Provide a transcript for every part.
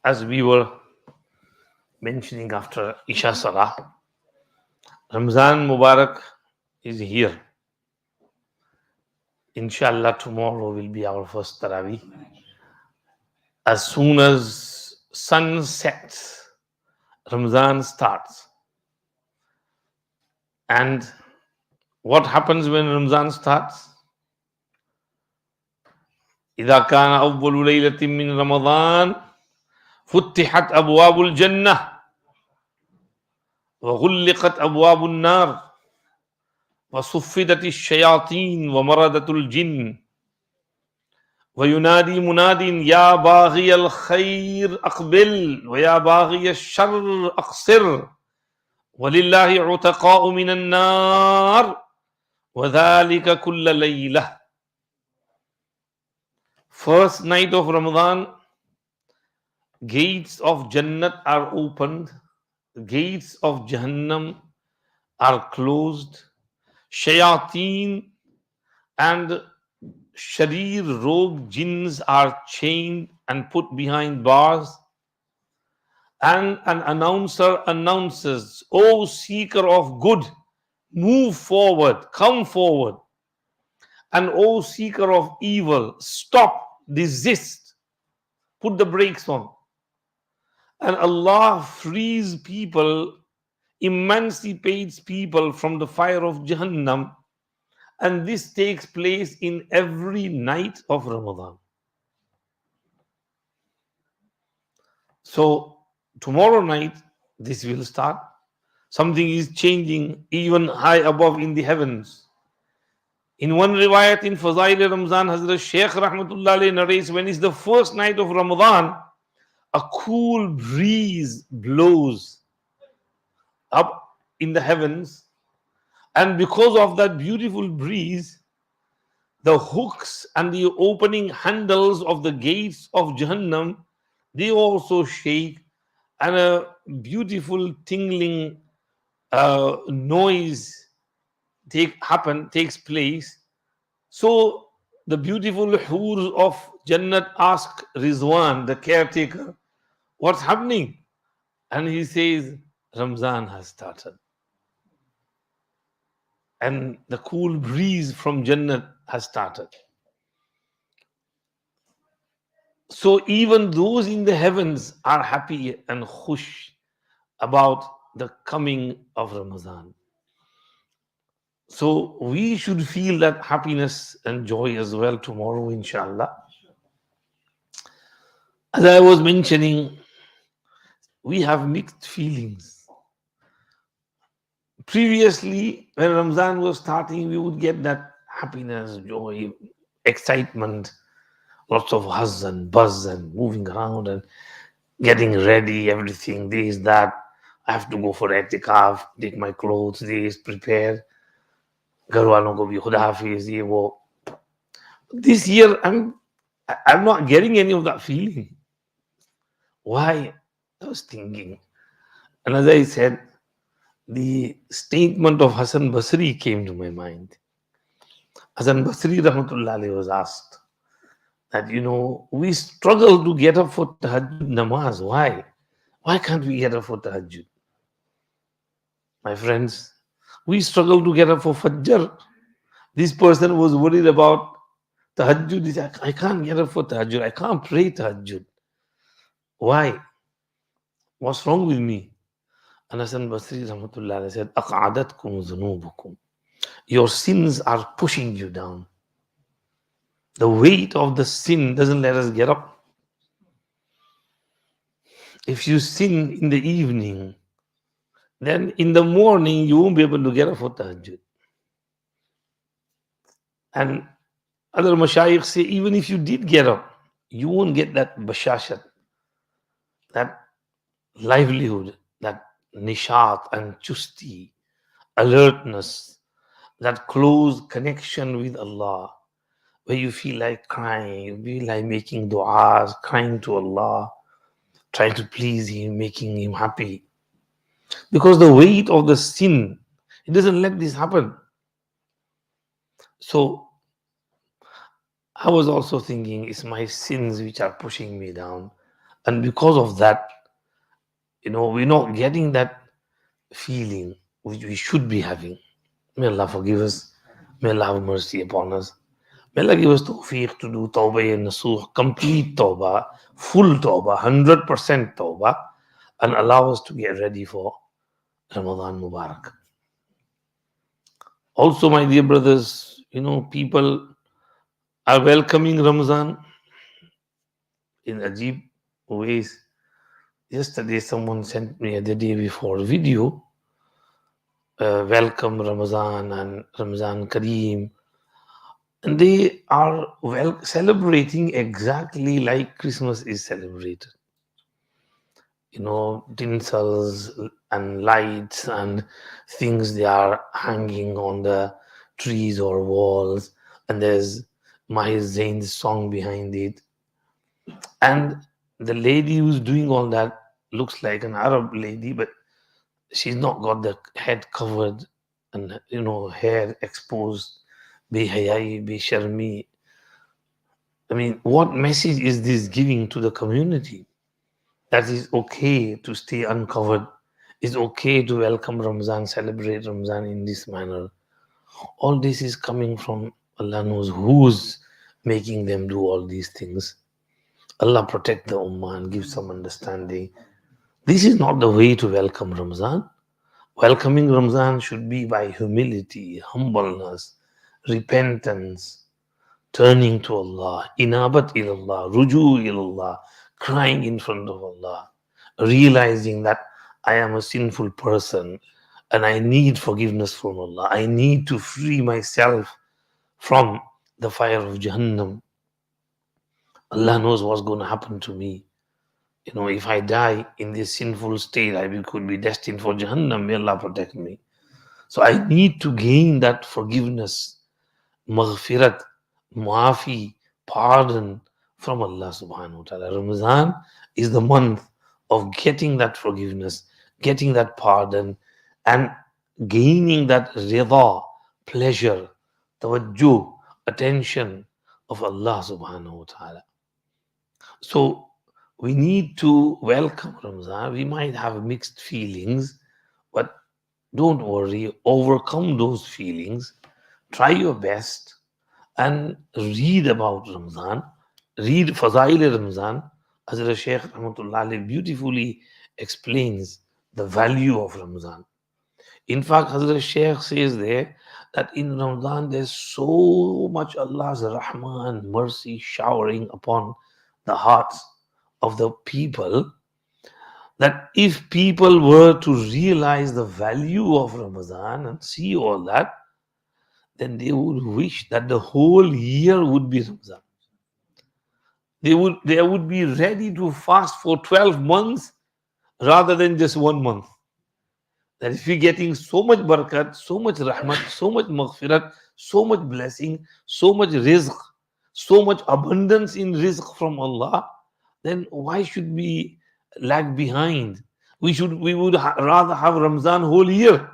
As we were mentioning after Isha Salah, Ramzan Mubarak is here. Inshallah, tomorrow will be our first Taraweeh. As soon as sun sets, Ramzan starts. And what happens when Ramzan starts? إذا كان أول ليلة من رمضان فتحت أبواب الجنة وغلقت أبواب النار وصفدت الشياطين ومردت الجن وينادي مناد يا باغي الخير أقبل ويا باغي الشر أقصر ولله عتقاء من النار وذلك كل ليلة. First night of Ramadan, gates of Jannat are opened, gates of Jahannam are closed, Shayateen and Sharir rogue jinns are chained and put behind bars, and an announcer announces, O seeker of good, move forward, come forward, and O seeker of evil, stop, desist, put the brakes on. And Allah frees people, emancipates people from the fire of Jahannam, and this takes place in every night of Ramadan. So tomorrow night this will start. Something is changing even high above in the heavens. In one riwayat in Fazail Ramzan, Hazrat Shaykh Rahmatullah Alayhi narrates, when it's the first night of Ramadan, a cool breeze blows up in the heavens, and because of that beautiful breeze, the hooks and the opening handles of the gates of Jahannam, they also shake, and a beautiful tingling noise takes place. So the beautiful hurs of Jannat ask Rizwan, the caretaker, what's happening? And he says, Ramzan has started. And the cool breeze from Jannat has started. So even those in the heavens are happy and khush about the coming of Ramadan. So we should feel that happiness and joy as well tomorrow, inshallah. As I was mentioning, we have mixed feelings. Previously, when Ramzan was starting, we would get that happiness, joy, excitement, lots of huzz and buzz and moving around and getting ready, everything, this, that. I have to go for etikaf, take my clothes, this, prepare. घर वालों को भी खुदा हाफिज ये वो. This year I'm not getting any of that feeling. Why? I was thinking, and as I said, the statement of Hassan Basri came to my mind. Hassan Basri rahmatullah alayhi was asked that, we struggle to get up for tahajjud namaz. Why can't we get up for tahajjud? My friends, we struggle to get up for Fajr. This person was worried about tahajjud. He said, I can't get up for tahajjud. I can't pray tahajjud. Why? What's wrong with me? And Hasan Basri rahmatullah said, Aq'adatkum dhunubukum. Your sins are pushing you down. The weight of the sin doesn't let us get up. If you sin in the evening, then in the morning you won't be able to get up for tahajjud. And other mashayikh say, even if you did get up, you won't get that bashashat, that livelihood, that nishat and chusti, alertness, that close connection with Allah, where you feel like crying, you feel like making du'as, crying to Allah, trying to please Him, making Him happy. Because the weight of the sin, it doesn't let this happen. So I was also thinking, it's my sins which are pushing me down. And because of that, we're not getting that feeling which we should be having. May Allah forgive us. May Allah have mercy upon us. May Allah give us tawfiq to do tawbah and nasuh, complete tawbah, full tawbah, 100% tawbah, and allow us to get ready for Ramadan Mubarak. Also, my dear brothers, people are welcoming Ramadan in ajib ways. Yesterday, someone sent me the day before a video, welcome Ramadan and Ramadan Kareem. And they are celebrating exactly like Christmas is celebrated. Tinsels and lights and things they are hanging on the trees or walls, and there's Mahir Zain's song behind it. And the lady who's doing all that looks like an Arab lady, but she's not got the head covered and hair exposed. Behayai, Besharmi. I mean, what message is this giving to the community? That is okay to stay uncovered. It's okay to welcome Ramzan, celebrate Ramzan in this manner. All this is coming from Allah knows who's making them do all these things. Allah protect the ummah and give some understanding. This is not the way to welcome Ramzan. Welcoming Ramzan should be by humility, humbleness, repentance, turning to Allah, inabat ilallah, ruju ilallah, crying in front of Allah, realizing that I am a sinful person and I need forgiveness from Allah. I need to free myself from the fire of Jahannam. Allah knows what's going to happen to me. If I die in this sinful state, I could be destined for Jahannam. May Allah protect me. So I need to gain that forgiveness, maghfirat, muafi, pardon from Allah subhanahu wa ta'ala. Ramadan is the month of getting that forgiveness, getting that pardon, and gaining that rida, pleasure, tawajjuh, attention of Allah subhanahu wa ta'ala. So we need to welcome Ramadan. We might have mixed feelings, but don't worry, overcome those feelings. Try your best and read about Ramadan. Read Fazail Ramadan. Hazrat Shaykh Rahmatullah Alayhi beautifully explains the value of Ramadan. In fact, Hazrat Shaykh says there that in Ramadan there's so much Allah's rahmah and mercy showering upon the hearts of the people that if people were to realize the value of Ramadan and see all that, then they would wish that the whole year would be Ramadan. They would be ready to fast for 12 months rather than just 1 month. That if you're getting so much barakat, so much rahmat, so much maghfirat, so much blessing, so much rizq, so much abundance in rizq from Allah, then why should we lag behind? We would rather have Ramzan whole year.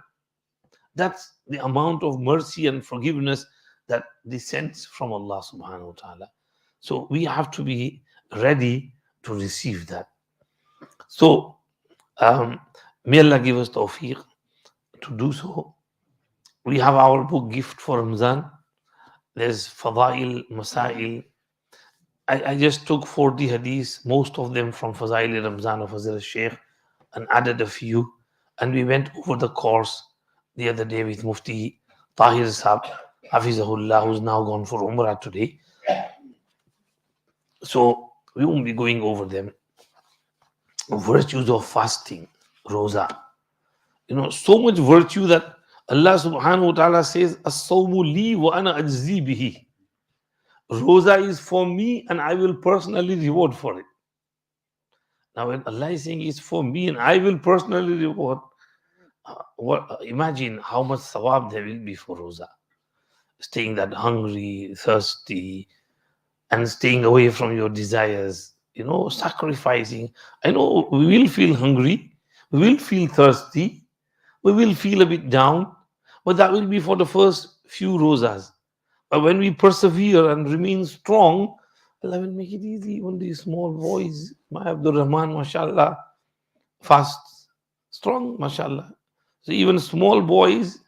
That's the amount of mercy and forgiveness that descends from Allah subhanahu wa ta'ala. So we have to be ready to receive that. So may Allah give us tawfiq to do so. We have our book Gift for Ramzan. There's Fadail, Masail. I just took 40 hadiths, most of them from Fazail Ramzan of Hazrat Shaykh, and added a few. And we went over the course the other day with Mufti Tahir Saab, Hafizahullah, who's now gone for Umrah today. So we won't be going over them. Virtues of fasting, Roza. So much virtue that Allah subhanahu wa ta'ala says, As-sawmu li wa ana ajzi bihi. Roza is for me and I will personally reward for it. Now when Allah is saying it's for me and I will personally reward, imagine how much sawab there will be for Roza. Staying that hungry, thirsty, and staying away from your desires, sacrificing. I know we will feel hungry, we will feel thirsty, we will feel a bit down, but that will be for the first few rozas. But when we persevere and remain strong, Allah will make it easy. Even these small boys, my Abdul Rahman, mashallah, fasts, strong, mashallah. So even small boys,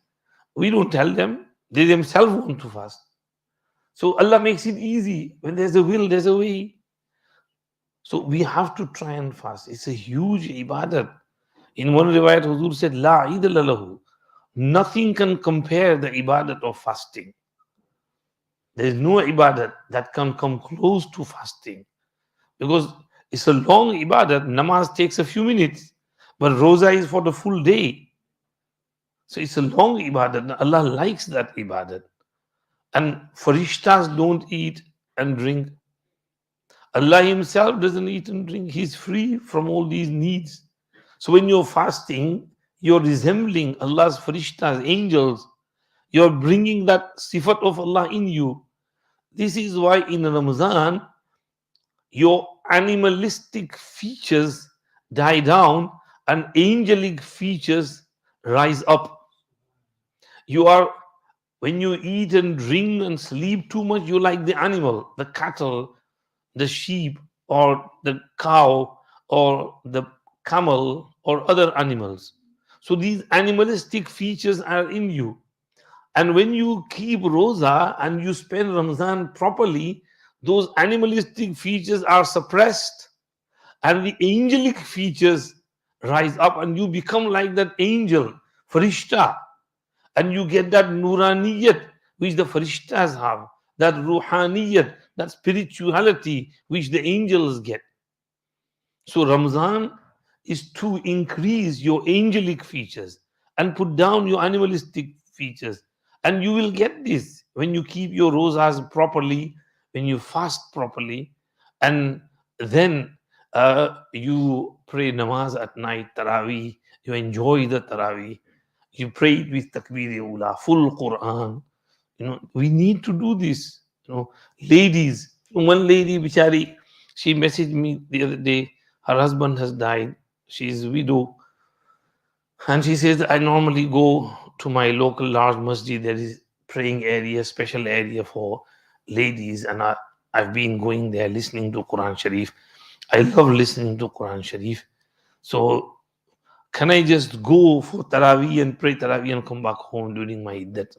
we don't tell them, they themselves want to fast. So Allah makes it easy. When there's a will, there's a way. So we have to try and fast. It's a huge ibadat. In one riwayat, Huzur said, La idala lahu. Nothing can compare the ibadat of fasting. There is no ibadat that can come close to fasting. Because it's a long ibadat. Namaz takes a few minutes, but roza is for the full day. So it's a long ibadat. Allah likes that ibadat. And farishtas don't eat and drink. Allah Himself doesn't eat and drink. He's free from all these needs. So when you're fasting, you're resembling Allah's farishtas, angels. You're bringing that sifat of Allah in you. This is why in Ramadan, your animalistic features die down and angelic features rise up. You are, when you eat and drink and sleep too much, you like the animal, the cattle, the sheep, or the cow, or the camel, or other animals. So these animalistic features are in you. And when you keep roza and you spend Ramzan properly, those animalistic features are suppressed and the angelic features rise up and you become like that angel, farishta, and you get that nuraniyat which the farishtas have, that ruhaniyat, that spirituality which the angels get. So Ramzan is to increase your angelic features and put down your animalistic features. And you will get this when you keep your rosas properly, when you fast properly, and then you pray namaz at night, tarawih, you enjoy the tarawih, you pray it with takbir ula, full Quran. We need to do this. Ladies, one lady, bichari, she messaged me the other day. Her husband has died. She's a widow. And she says, I normally go to my local large masjid. There is praying area, special area for ladies. And I've been going there listening to Quran Sharif. I love listening to Quran Sharif. So can I just go for Taraweeh and pray Taraweeh and come back home during my iddat?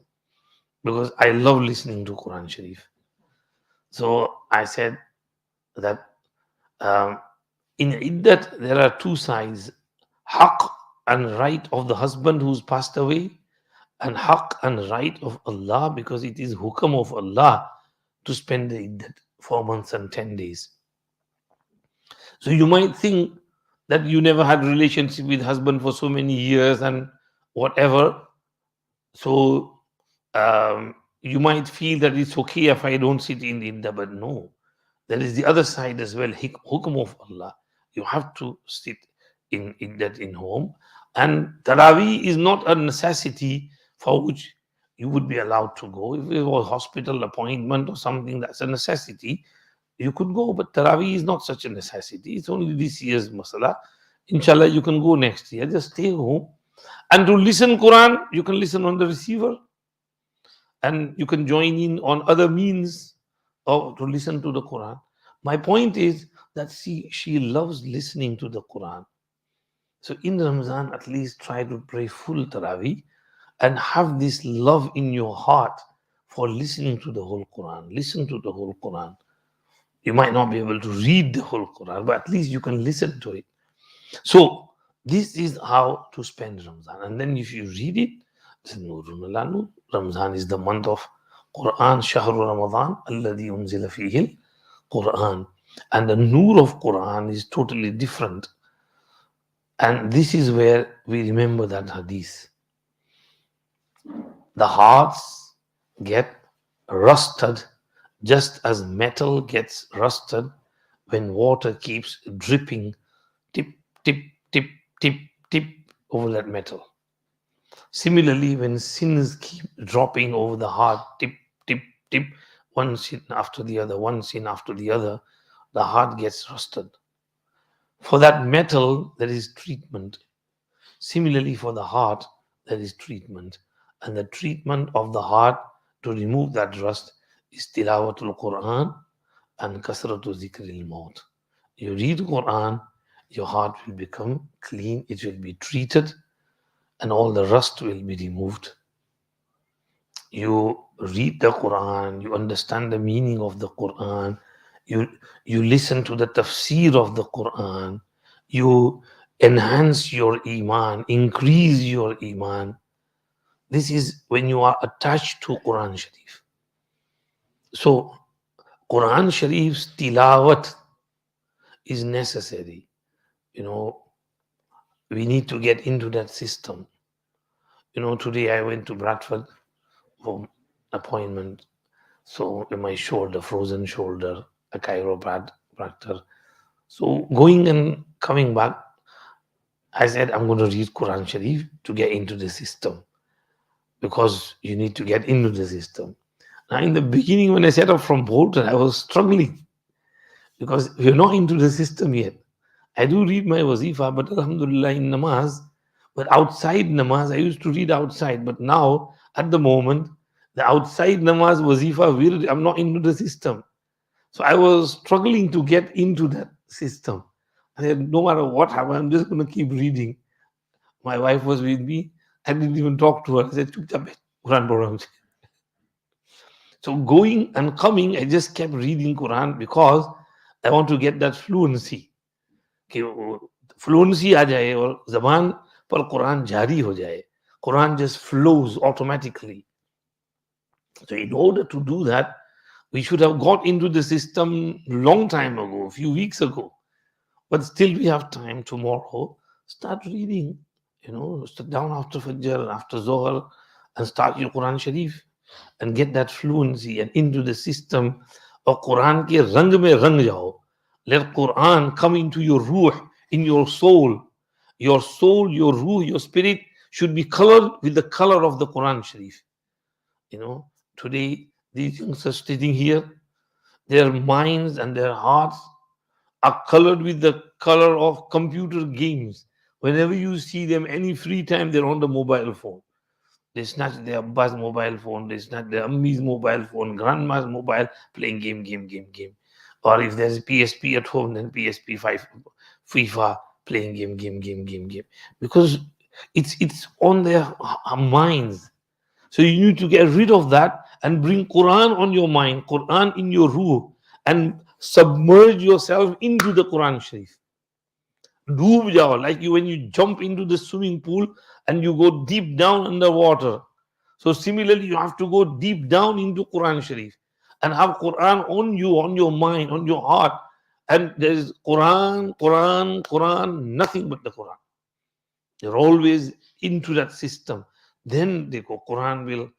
Because I love listening to Quran Sharif. So I said that in iddat there are two sides, haqq and right of the husband who's passed away, and haqq and right of Allah, because it is hukam of Allah to spend the iddat 4 months and 10 days. So you might think that you never had relationship with husband for so many years and whatever. So you might feel that it's okay if I don't sit in iddah, but no. There is the other side as well, hukm of Allah. You have to sit in that in home. And Taraweeh is not a necessity for which you would be allowed to go. If it was hospital appointment or something, that's a necessity. You could go, but Taraweeh is not such a necessity. It's only this year's masala. Inshallah, you can go next year. Just stay home. And to listen Quran, you can listen on the receiver. And you can join in on other means or to listen to the Quran. My point is that she loves listening to the Quran. So in Ramzan, at least try to pray full Taraweeh and have this love in your heart for listening to the whole Quran. Listen to the whole Quran. You might not be able to read the whole Quran, but at least you can listen to it. So this is how to spend Ramzan. And then if you read it, Nurun ala Nur. Ramzan is the month of Quran, Shahru Ramadan, alladhi unzila fihi Quran. And the Nur of Quran is totally different. And this is where we remember that hadith. The hearts get rusted just as metal gets rusted when water keeps dripping tip, tip, tip, tip, tip over that metal. Similarly, when sins keep dropping over the heart, tip, tip, tip, one sin after the other, one sin after the other, the heart gets rusted. For that metal, there is treatment. Similarly, for the heart, there is treatment. And the treatment of the heart to remove that rust is tilawatul Quran and kasratu zikril maut. You read Quran, your heart will become clean, it will be treated, and all the rust will be removed. You read the Quran, you understand the meaning of the Quran, you you listen to the tafseer of the Quran, you enhance your iman, increase your iman. This is when you are attached to Quran Sharif. So Quran Sharif's tilawat is necessary. You know, we need to get into that system. Today I went to Bradford for appointment. So in my shoulder, frozen shoulder, a chiropractor. So going and coming back, I said I'm going to read Quran Sharif to get into the system, because you need to get into the system. Now in the beginning, when I set up from Bolton, I was struggling because we're not into the system yet. I do read my wazifa, but alhamdulillah in namaz. But outside namaz, I used to read outside. But now, at the moment, the outside namaz wazifa, I'm not into the system. So I was struggling to get into that system. I said, no matter what happens, I'm just going to keep reading. My wife was with me. I didn't even talk to her. I said, "Chup chap, Quran program." So going and coming, I just kept reading Quran because I want to get that fluency. कि fluency आ जाए और जबान पर कुरान जारी हो जाए. Quran just flows automatically. So in order to do that, we should have got into the system long time ago, a few weeks ago. But still we have time tomorrow. Start reading, sit down after Fajr, after Zohar, and start your Quran Sharif and get that fluency and into the system. और कुरान के रंग में रंग जाओ. Let Quran come into your ruh, in your soul. Your soul, your ruh, your spirit should be colored with the color of the Quran Sharif. Today, these youngsters sitting here, their minds and their hearts are colored with the color of computer games. Whenever you see them, any free time, they're on the mobile phone. They snatch their Abba's mobile phone, they snatch their Ammi's mobile phone, grandma's mobile, playing game. Or if there's a PSP at home, then PSP 5, FIFA, playing game. Because it's on their minds. So you need to get rid of that and bring Quran on your mind, Quran in your ruh, and submerge yourself into the Quran Sharif. Doob jao, like when you jump into the swimming pool and you go deep down underwater. So similarly, you have to go deep down into Quran Sharif and have Quran on you, on your mind, on your heart. And there is Quran, nothing but the Quran. You're always into that system. Then the Quran will,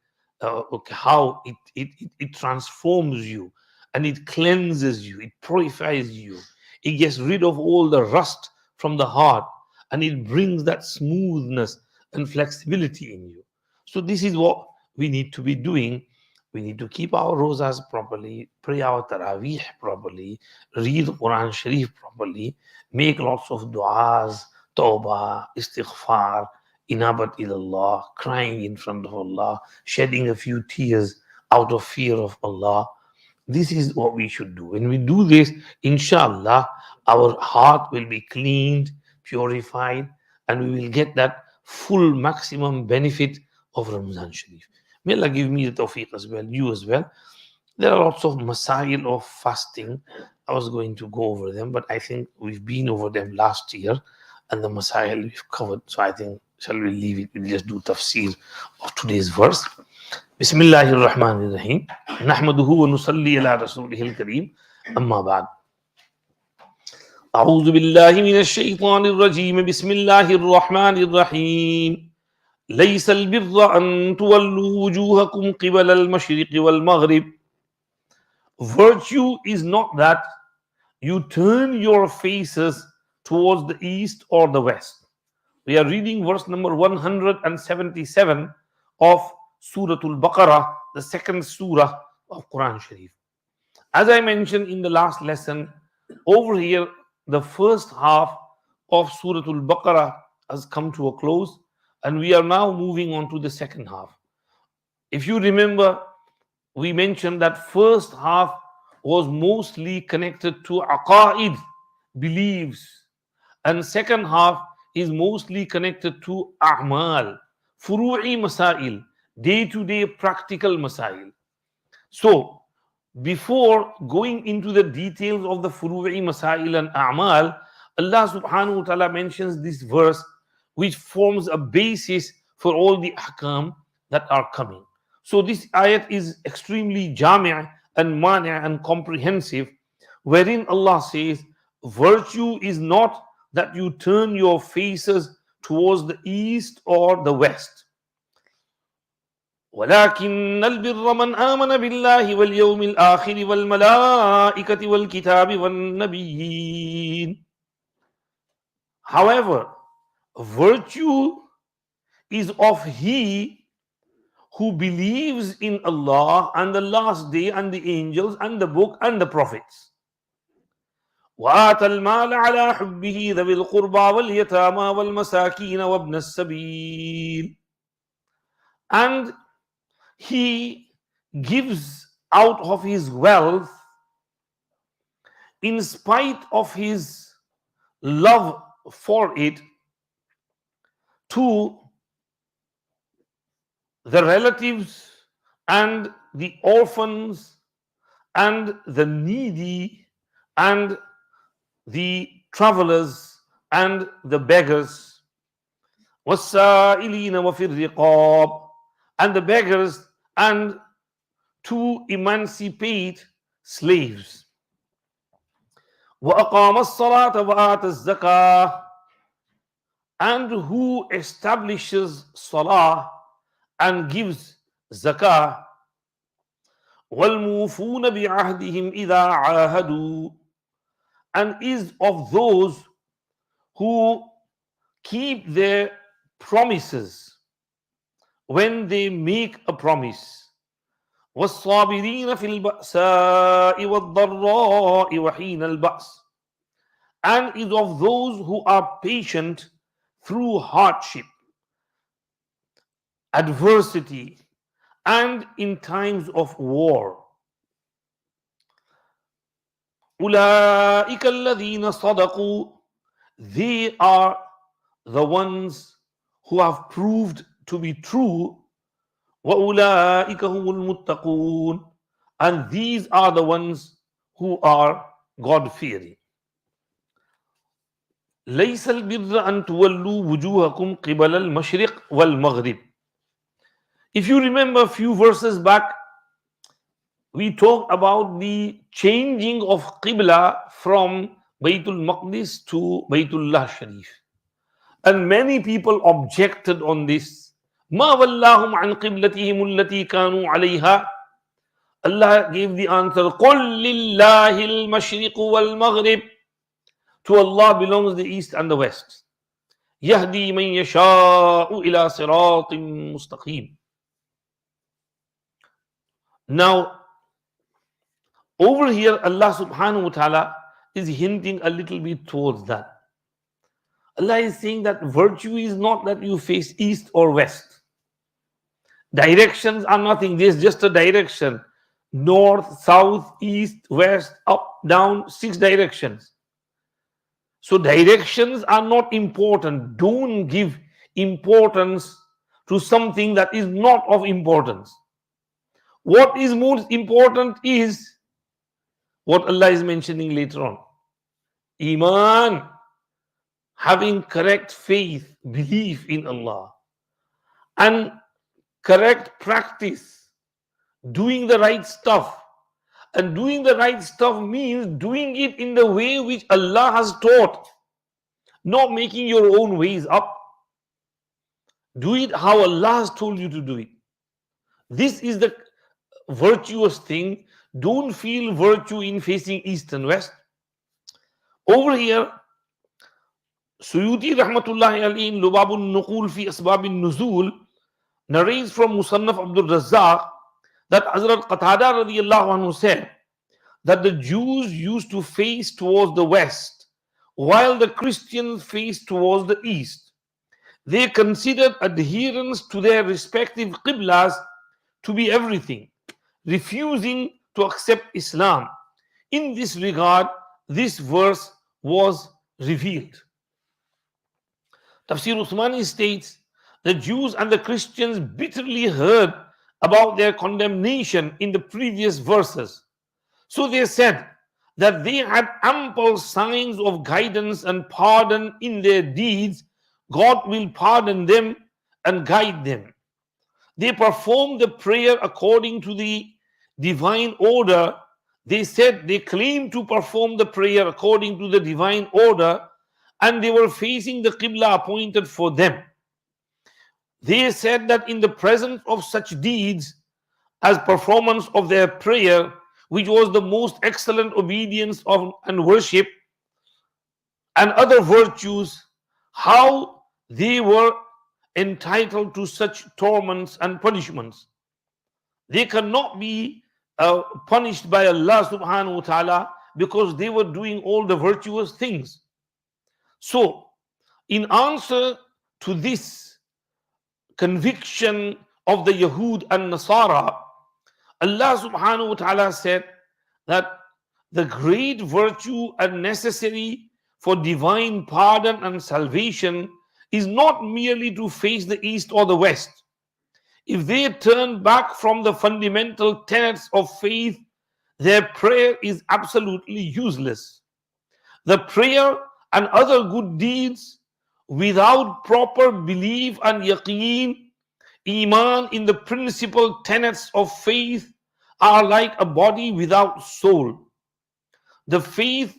how it transforms you and it cleanses you, it purifies you, it gets rid of all the rust from the heart, and it brings that smoothness and flexibility in you. So this is what we need to be doing. We need to keep our rosas properly, pray our taraweeh properly, read Quran Sharif properly, make lots of du'as, tawbah, istighfar, inabat ilallah, crying in front of Allah, shedding a few tears out of fear of Allah. This is what we should do. When we do this, inshallah, our heart will be cleaned, purified, and we will get that full maximum benefit of Ramazan Sharif. May Allah give me the tawfiq as well, you as well. There are lots of masail of fasting. I was going to go over them, but I think we've been over them last year, and the masail we've covered. So I think, shall we leave it? We'll just do tafsir of today's verse. Bismillahir Rahmanir Rahim. Nahmaduhu wa nusalli ala rasulihil kareem. Amma ba'd. أعوذ بالله من الشيطان الرجيم بسم الله الرحمن الرحيم ليس البر أن تولوا وجوهكم قبل المشرق والمغرب. Virtue is not that you turn your faces towards the east or the west. We are reading verse number 177 of Surah Baqarah, the second surah of Quran Sharif. As I mentioned in the last lesson, over here, the first half of Surah Baqarah has come to a close, and we are now moving on to the second half. If you remember, we mentioned that first half was mostly connected to aqaid, beliefs, and second half is mostly connected to a'mal, furu'i masail, day-to-day practical masail. So, before going into the details of the furu'i masail and a'mal, Allah subhanahu wa ta'ala mentions this verse which forms a basis for all the ahkam that are coming. So this ayat is extremely jami' and mani' and comprehensive, wherein Allah says, virtue is not that you turn your faces towards the east or the west. ولكن البر من آمن بالله واليوم الآخر والملائكة والكتاب والنبيين. However, virtue is of he who believes in Allah and the last day and the angels and the book and the prophets. وآتى المال على حبه ذوي القربى واليتامى والمساكين وابن السبيل. And he gives out of his wealth in spite of his love for it to the relatives and the orphans and the needy and the travelers and the beggars. وَالسَّائِلِينَ وَفِي الرِّقَابِ, and the beggars and to emancipate slaves. وَأَقَامَ الصَّلَاةَ وَآتَ الزَّكَاةَ, and who establishes salah and gives zakah. وَالْمُوفُونَ بِعَهْدِهِمْ إِذَا عَاهَدُوا, and is of those who keep their promises when they make a promise. وَالصَّابِرِينَ فِي الْبَأْسَاءِ وَالضَّرَّاءِ وَحِينَ الْبَأْسِ, and is of those who are patient through hardship, adversity, and in times of war. أُولَٰئِكَ الَّذِينَ صَدَقُوا, they are the ones who have proved to be true. وَأُولَٰئِكَ هُمُ الْمُتَّقُونَ, and these are the ones who are God-fearing. لَيْسَ الْبِرَّ أَن تُوَلُّوا وُجُوهَكُمْ قِبَلَ الْمَشْرِقِ وَالْمَغْرِبِ. If you remember a few verses back, we talked about the changing of Qibla from Baytul Maqdis to Baytullah Sharif. And many people objected on this. مَا وَلَّاهُمْ عَنْ قِبْلَتِهِمُ الَّتِي كَانُوا عَلَيْهَا. Allah gave the answer, قُلْ لِلَّهِ الْمَشْرِقُ وَالْمَغْرِبِ. To Allah belongs the east and the west. يَهْدِي مَنْ يَشَاءُ إِلَى صِرَاطٍ مُسْتَقِيمٍ. Now, over here, Allah subhanahu wa ta'ala is hinting a little bit towards that. Allah is saying that virtue is not that you face east or west. Directions are nothing, there's just a direction. North, south, east, west, up, down, 6 directions. So directions are not important. Don't give importance to something that is not of importance. What is most important is what Allah is mentioning later on. Iman, having correct faith, belief in Allah, and correct practice, doing the right stuff. And doing the right stuff means doing it in the way which Allah has taught, not making your own ways up. Do it how Allah has told you to do it. This is the virtuous thing. Don't feel virtue in facing east and west. Over here, Suyuti rahmatullahi alayhi in Lubabun Nuqul fi Asbabin Nuzul narrates from Musannaf Abdul Razzaq that Hazrat Qatada radiyallahu anhu said that the Jews used to face towards the west while the Christians faced towards the east. They considered adherence to their respective qiblas to be everything, refusing to accept Islam In this regard, this verse was revealed. Tafsir Uthmani states, the Jews and the Christians bitterly heard about their condemnation in the previous verses. So they said that they had ample signs of guidance and pardon in their deeds. God will pardon them and guide them. They performed the prayer according to the divine order. They said they claimed to perform the prayer according to the divine order, and they were facing the Qibla appointed for them. They said that in the presence of such deeds as performance of their prayer, which was the most excellent obedience of and worship, and other virtues, how they were entitled to such torments and punishments. They cannot be punished by Allah subhanahu wa ta'ala because they were doing all the virtuous things. So, in answer to this conviction of the Yahud and Nasara, Allah subhanahu wa ta'ala said that the great virtue and necessary for divine pardon and salvation is not merely to face the east or the west. If they turn back from the fundamental tenets of faith, their prayer is absolutely useless. The prayer and other good deeds without proper belief and yaqeen, iman in the principal tenets of faith, are like a body without soul. The faith,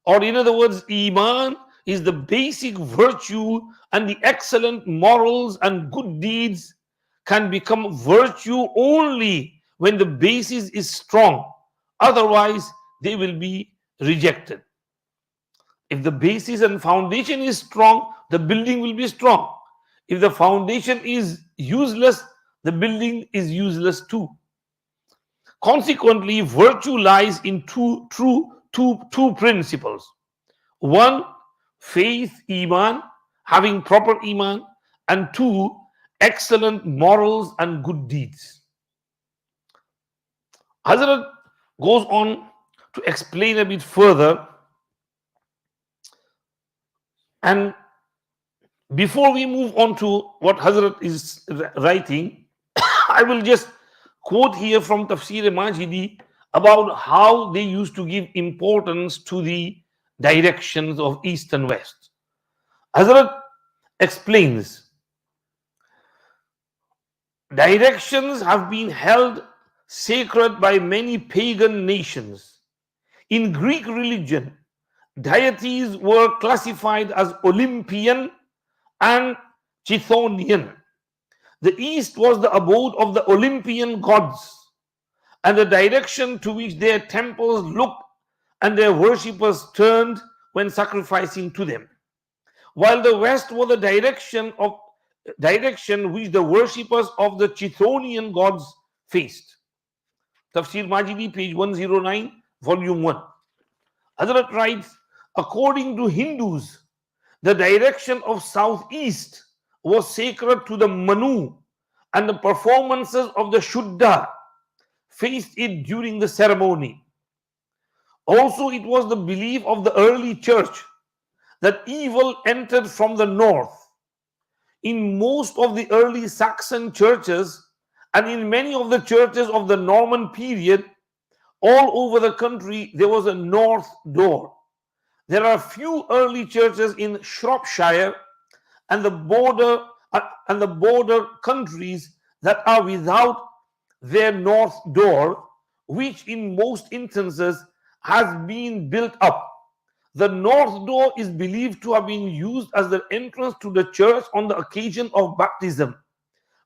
or in other words, iman, is the basic virtue, and the excellent morals and good deeds can become virtue only when the basis is strong. Otherwise, they will be rejected. If the basis and foundation is strong, the building will be strong. If the foundation is useless, the building is useless too. Consequently, virtue lies in two principles. One, faith, iman, having proper iman, and two, excellent morals and good deeds. Hazrat goes on to explain a bit further, and before we move on to what Hazrat is writing, I will just quote here from Tafseer Majidi about how they used to give importance to the directions of east and west. Hazrat explains, directions have been held sacred by many pagan nations. In Greek religion, deities were classified as Olympian and Chthonian. The east was the abode of the Olympian gods, and the direction to which their temples looked and their worshippers turned when sacrificing to them, while the west was the direction which the worshippers of the Chthonian gods faced. Tafsir Majidi, page 109, volume 1. Hazrat writes, according to Hindus, the direction of southeast was sacred to the Manu, and the performances of the Shuddha faced it during the ceremony. Also, it was the belief of the early church that evil entered from the north. In most of the early Saxon churches and in many of the churches of the Norman period, all over the country, there was a north door. There are few early churches in Shropshire and the border countries that are without their north door, which in most instances has been built up. The north door is believed to have been used as the entrance to the church on the occasion of baptism,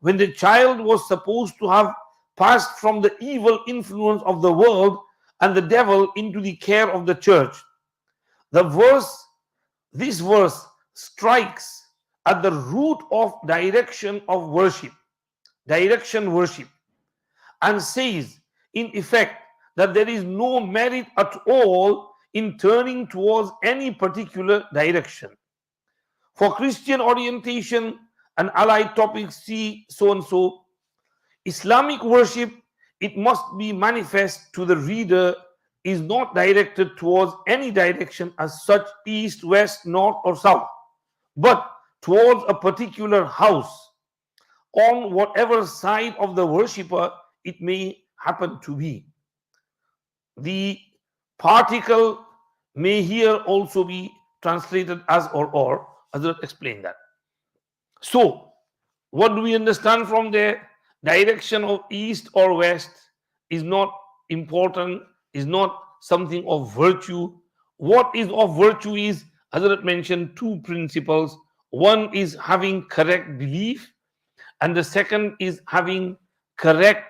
when the child was supposed to have passed from the evil influence of the world and the devil into the care of the church. This verse strikes at the root of direction worship, and says in effect that there is no merit at all in turning towards any particular direction. For Christian orientation and allied topics, see so and so. Islamic worship, it must be manifest to the reader is not directed towards any direction as such, east, west, north, or south, but towards a particular house on whatever side of the worshipper it may happen to be. The particle may here also be translated as or. Hazrat explained that. So, what do we understand from there? Direction of east or west is not important, is not something of virtue. What is of virtue is, Hazrat mentioned two principles. One is having correct belief, and the second is having correct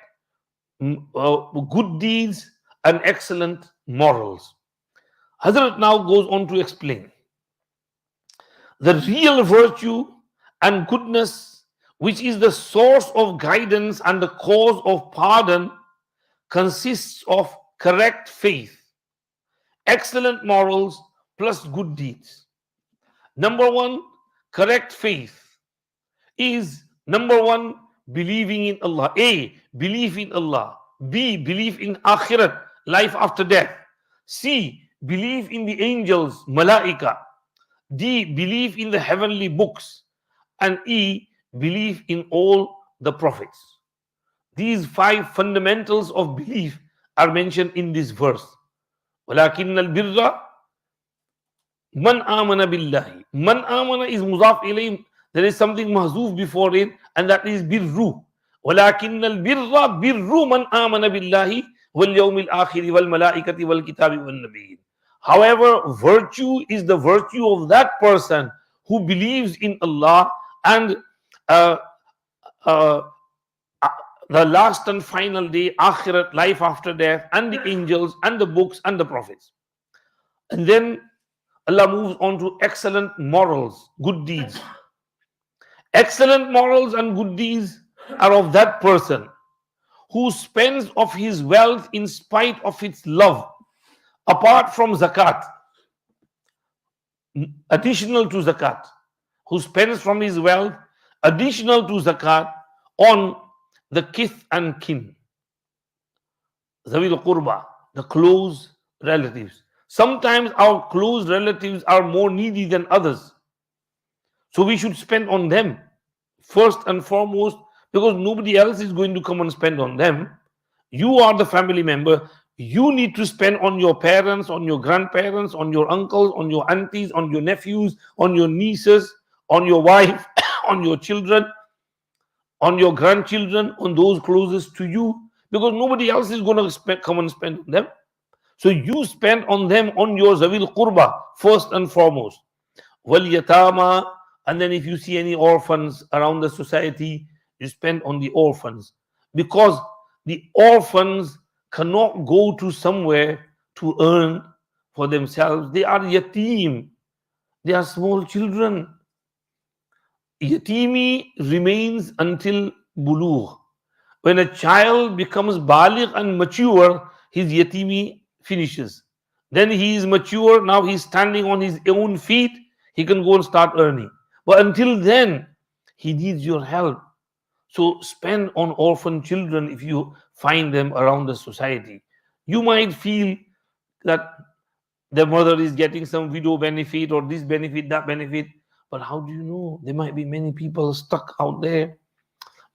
good deeds and excellent morals. Hazrat now goes on to explain the real virtue and goodness, which is the source of guidance and the cause of pardon, consists of correct faith, excellent morals, plus good deeds. Number one, correct faith is number one, believing in Allah. A, belief in Allah. B, belief in akhirat, life after death. C, belief in the angels, malaika. D, belief in the heavenly books. And E, belief in all the prophets. These five fundamentals of belief are mentioned in this verse. وَلَكِنَّ الْبِرَّ Man amana billahi. Man amana is muzaf ilayhim. There is something mahzoof before it, and that is birru. Walakin al birra birru man amana billahi wal yawmil akhiri wal malaikati wal kitabi wal nabiyyin. However, virtue is the virtue of that person who believes in Allah and uh, uh, the last and final day, akhirat, life after death, and the angels and the books and the prophets. And then Allah moves on to excellent morals, good deeds. Excellent morals and good deeds are of that person who spends of his wealth in spite of its love, apart from zakat, additional to zakat, who spends from his wealth additional to zakat on the kith and kin, zawil qurba, the close relatives. Sometimes our close relatives are more needy than others. So we should spend on them first and foremost, because nobody else is going to come and spend on them. You are the family member. You need to spend on your parents, on your grandparents, on your uncles, on your aunties, on your nephews, on your nieces, on your wife, on your children, on your grandchildren, on those closest to you, because nobody else is going to come and spend on them. So you spend on them, on your zawil qurba, first and foremost. Wal yatama, and then if you see any orphans around the society, you spend on the orphans. Because the orphans cannot go to somewhere to earn for themselves. They are yatim. They are small children. Yatimi remains until bulugh. When a child becomes baligh and mature, his yatimi finishes. Then he is mature, now he's standing on his own feet, he can go and start earning. But until then, he needs your help. So spend on orphan children if you find them around the society. You might feel that the mother is getting some widow benefit or this benefit, that benefit. But how do you know? There might be many people stuck out there.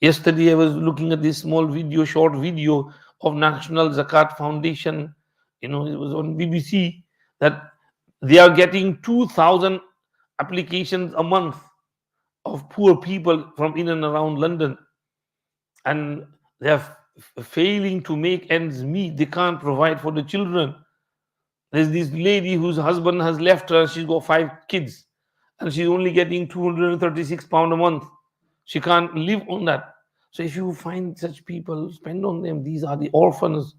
Yesterday, I was looking at this small video, short video of National Zakat Foundation. It was on BBC that they are getting 2,000 applications a month of poor people from in and around London. And they are failing to make ends meet. They can't provide for the children. There's this lady whose husband has left her. She's got 5 kids. And she's only getting £236 a month. She can't live on that. So if you find such people, spend on them. These are the orphans.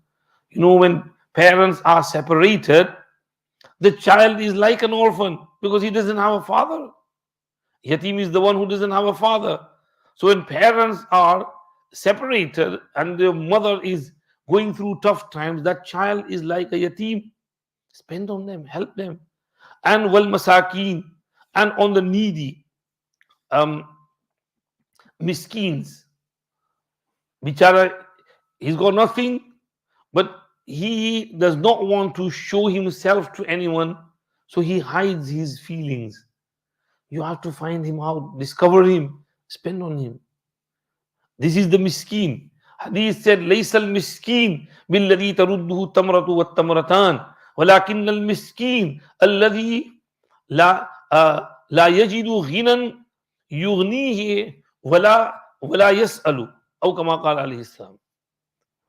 When parents are separated, the child is like an orphan because he doesn't have a father. Yatim is the one who doesn't have a father. So when parents are separated and the mother is going through tough times, that child is like a yatim. Spend on them, help them. And wal masakin, and on the needy, miskeens. Bichara, he's got nothing, but he does not want to show himself to anyone, so he hides his feelings. You have to find him out, discover him, spend on him. This is the miskin. Hadith said, ليس المسكين بالذي ترده التمرة والتمرتان ولكن المسكين الذي لا يجد غنى يغنيه ولا يسأل أو كما قال عليه السلام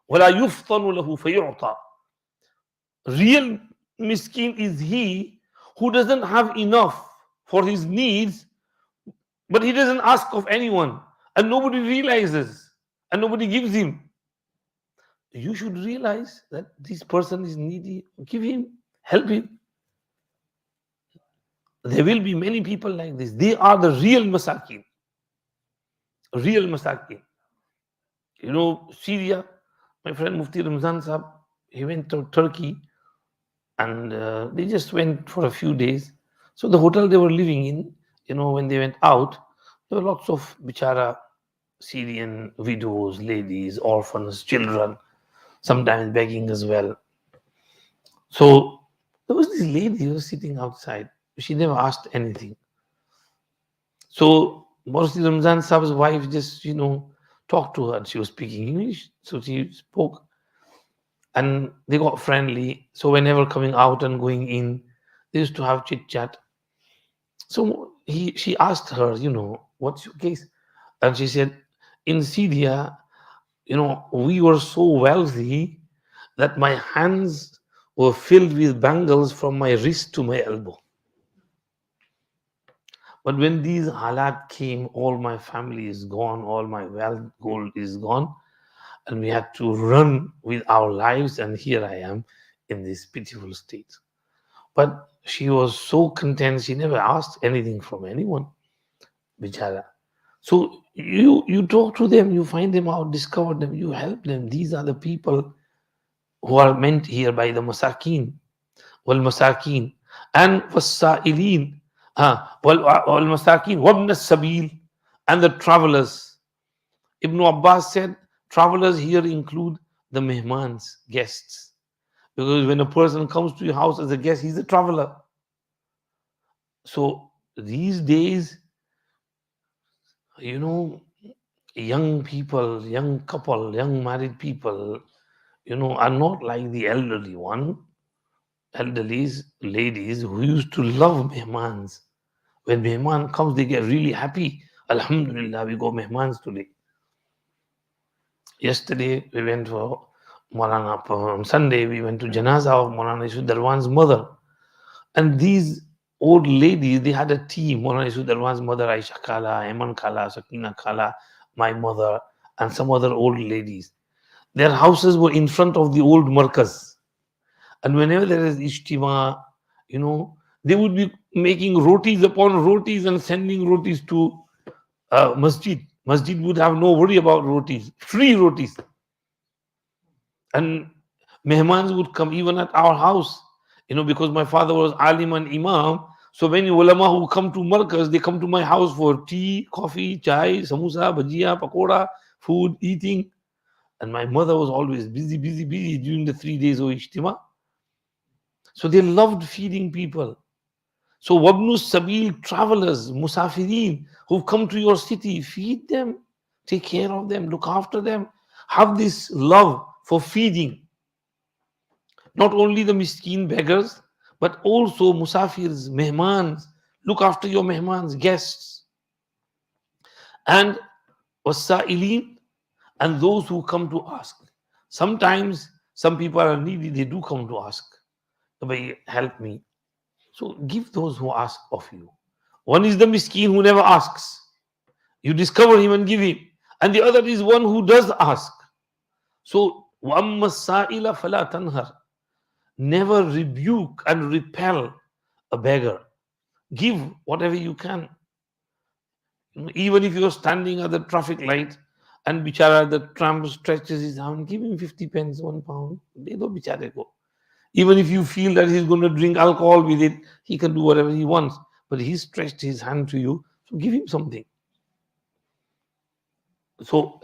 ولا يفطن له فيعطى. Real miskin is he who doesn't have enough for his needs, but he doesn't ask of anyone, and nobody realizes, and nobody gives him. You should realize that this person is needy. Give him, help him. There will be many people like this. They are the real masakin. Real masakin. You know, Syria, my friend Mufti Ramzan Sahab, he went to Turkey, and they just went for a few days. So the hotel they were living in, you know, when they went out, there were lots of bichara Syrian widows, ladies, orphans, children, sometimes begging as well. So there was this lady who was sitting outside. She never asked anything. So Mufti Ramzan Sahab's wife just, you know, talked to her, and she was speaking English. So she spoke, and they got friendly. So whenever coming out and going in, they used to have chit chat. So she asked her, you know, what's your case? And she said, in Syria, you know, we were so wealthy that my hands were filled with bangles from my wrist to my elbow. But when these halat came, all my family is gone, all my wealth, gold is gone, and we had to run with our lives, and here I am in this pitiful state. But she was so content, she never asked anything from anyone, bichara. So you talk to them, you find them out, discover them, you help them. These are the people who are meant here by the masakin, wal masakin, and wasailin, wal masakin, wabn sabil, and the travelers. Ibn Abbas said, travelers here include the mehmans, guests. Because when a person comes to your house as a guest, he's a traveler. So these days, you know, young people, young couple, young married people, you know, are not like the elderly ladies who used to love mehmans. When mehman comes, they get really happy. Alhamdulillah, we got mehmans today. Yesterday, we went for Maulana, on Sunday, we went to Janaza of Maulana Yusuf Darwan's mother. And these old ladies, they had a team. Maulana Yusuf Darwan's mother, Aisha Khala, Eman Khala, Sakina Khala, my mother, and some other old ladies. Their houses were in front of the old markaz. And whenever there is ijtima, you know, they would be making rotis upon rotis and sending rotis to masjid. Masjid would have no worry about rotis, free rotis. And mehmans would come even at our house, you know, because my father was alim and imam. So many ulama who come to markaz, they come to my house for tea, coffee, chai, samosa, bhajia, pakoda, food, eating. And my mother was always busy during the 3 days of ijtima. So they loved feeding people. So wabnu sabil, travelers, musafirin, who've come to your city, feed them, take care of them, look after them. Have this love for feeding. Not only the miskin beggars, but also musafirs, mehmans. Look after your mehmans, guests. And wasailin, and those who come to ask. Sometimes some people are needy, they do come to ask, help me. So give those who ask of you. One is the miskin who never asks. You discover him and give him. And the other is one who does ask. So وَأَمَّا السَّائِلَ فَلَا تَنْهَرْ. Never rebuke and repel a beggar. Give whatever you can. Even if you're standing at the traffic light and bichara, the tramp stretches his arm, give him 50 pence, £1. De do bichare ko. Even if you feel that he's going to drink alcohol with it, he can do whatever he wants. But he stretched his hand to you, so give him something. So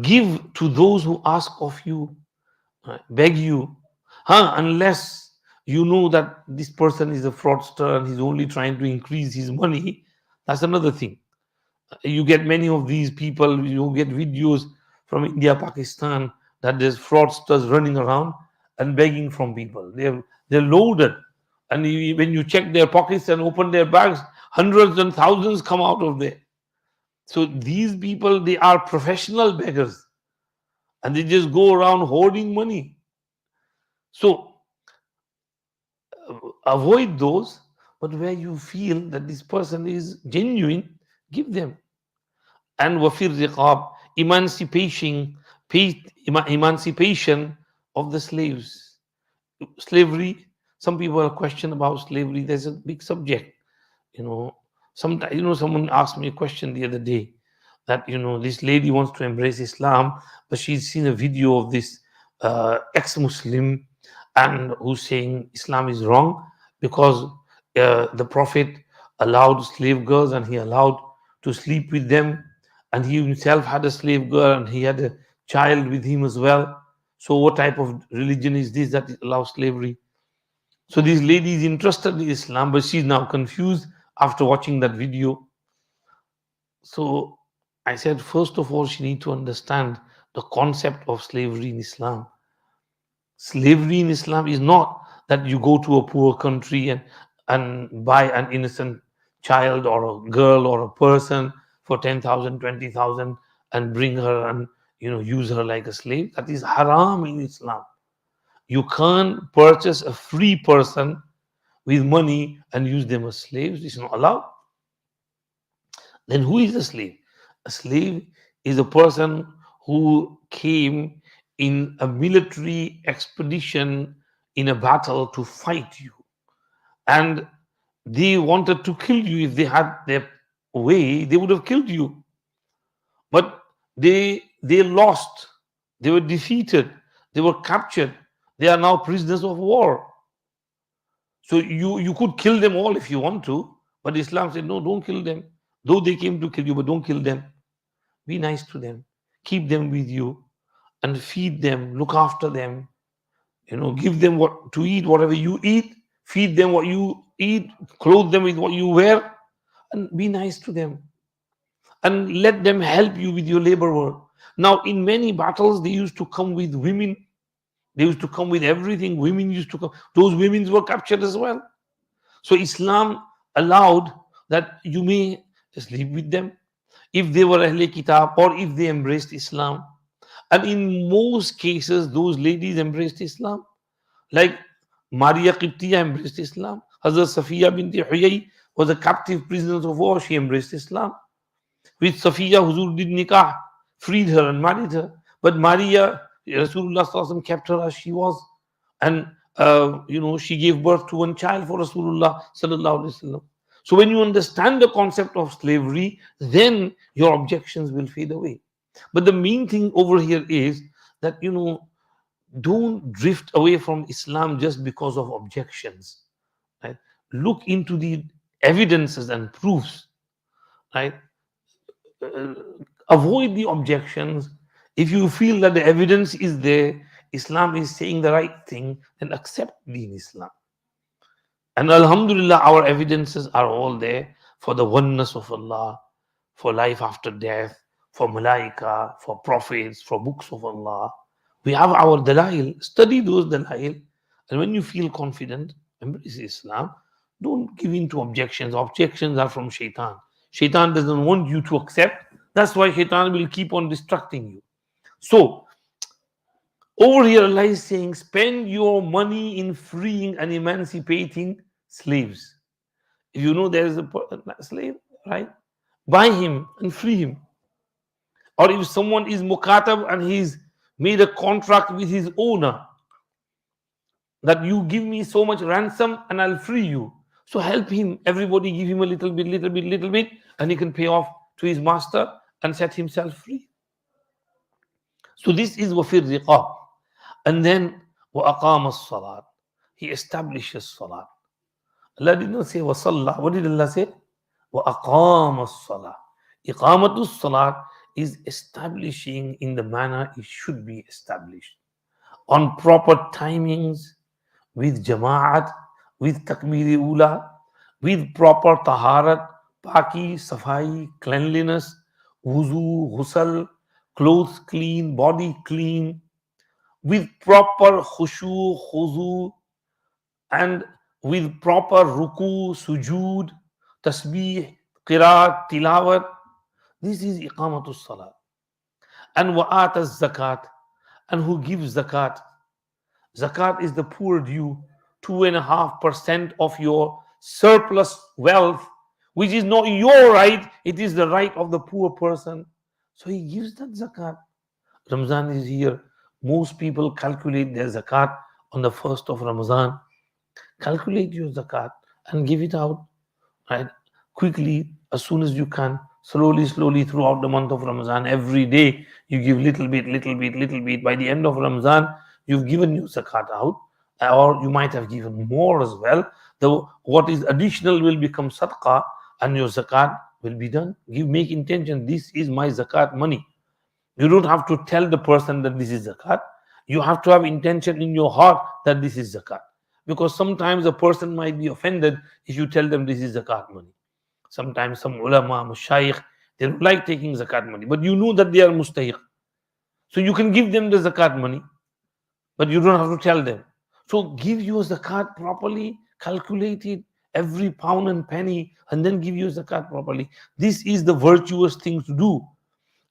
give to those who ask of you, beg you. Unless you know that this person is a fraudster and he's only trying to increase his money, that's another thing. You get many of these people, you get videos from India, Pakistan, that there's fraudsters running around and begging from people. They're loaded. And when you check their pockets and open their bags, hundreds and thousands come out of there. So these people, they are professional beggars and they just go around hoarding money. So avoid those, but where you feel that this person is genuine, give them. And wafir riqab, emancipation of the slaves. Slavery, some people question about slavery. There's a big subject. You know, sometimes, someone asked me a question the other day that, this lady wants to embrace Islam, but she's seen a video of this ex-Muslim and who's saying Islam is wrong because the Prophet allowed slave girls and he allowed to sleep with them, and he himself had a slave girl and he had a child with him as well. So what type of religion is this that allows slavery? So this lady is interested in Islam, but she's now confused after watching that video. So I said, first of all, she needs to understand the concept of slavery in Islam. Slavery in Islam is not that you go to a poor country and buy an innocent child or a girl or a person for 10,000, 20,000 and bring her and use her like a slave. That is haram in Islam. You can't purchase a free person with money and use them as slaves. It's not allowed. Then who is a slave? A slave is a person who came in a military expedition in a battle to fight you. And they wanted to kill you. If they had their way, they would have killed you. But they lost. They were defeated. They were captured. They are now prisoners of war. So you could kill them all if you want to, but Islam said, no, don't kill them. Though they came to kill you, but don't kill them. Be nice to them. Keep them with you and feed them, look after them. Give them what to eat, whatever you eat, feed them what you eat, clothe them with what you wear, and be nice to them. And let them help you with your labor work. Now, in many battles, they used to come with women. They used to come with everything. Women used to come. Those women were captured as well. So Islam allowed that you may sleep with them if they were Ahle Kitab or if they embraced Islam. And in most cases, those ladies embraced Islam. Like Maria Qibtiyya embraced Islam. Hazrat Safiya binti Huyay was a captive prisoner of war. She embraced Islam. With Safiya, Huzur did nikah, freed her and married her. But Maria, Rasulullah Sallallahu Alaihi Wasallam kept her as she was. And, she gave birth to one child for Rasulullah Sallallahu Alaihi Wasallam. So when you understand the concept of slavery, then your objections will fade away. But the main thing over here is that, don't drift away from Islam just because of objections. Right? Look into the evidences and proofs. Right? Uh, Avoid the objections. If you feel that the evidence is there, Islam is saying the right thing, then accept Deen Islam. And Alhamdulillah, our evidences are all there for the oneness of Allah, for life after death, for malaika, for prophets, for books of Allah. We have our dalail. Study those dalail. And when you feel confident, embrace Islam. Don't give in to objections. Objections are from shaitan. Shaitan doesn't want you to accept. That's why shaitan will keep on distracting you. So, over here, Allah is saying, spend your money in freeing and emancipating slaves. If you know there is a slave, right? Buy him and free him. Or if someone is mukatab and he's made a contract with his owner that you give me so much ransom and I'll free you. So help him. Everybody give him a little bit, and he can pay off to his master and set himself free. So this is wafir riqab. And then وَأَقَامَ الصَّلَاةِ. He establishes salat. Allah did not say وَصَلَّى. What did Allah say? وَأَقَامَ الصَّلَاةِ. Iqamatus salat is establishing in the manner it should be established. on proper timings, with jama'at, with takbir ula, with proper taharat, paki, safai, cleanliness, wuzu, ghusl, clothes clean, body clean, with proper khushu, khuzu, and with proper ruku, sujood, tasbih, qiraat, tilawat. This is iqamatus salat. And wa'at zakat, and who gives zakat. Zakat is the poor due, 2.5% of your surplus wealth, which is not your right, it is the right of the poor person. So he gives that zakat. Ramzan is here. Most people calculate their zakat on the first of Ramadan. Calculate your zakat and give it out, right? Quickly, as soon as you can, slowly throughout the month of Ramadan. Every day you give little bit, little bit, little bit. By the end of Ramadan, you've given your zakat out, or you might have given more as well. Though what is additional will become sadaqah, and your zakat will be done. Make intention. This is my zakat money. You don't have to tell the person that this is zakat. You have to have intention in your heart that this is zakat. Because sometimes a person might be offended if you tell them this is zakat money. Sometimes some ulama, mashayikh, they don't like taking zakat money, but you know that they are mustahiq. So you can give them the zakat money, but you don't have to tell them. So give your zakat properly, calculate it, every pound and penny, and then give your zakat properly. This is the virtuous thing to do.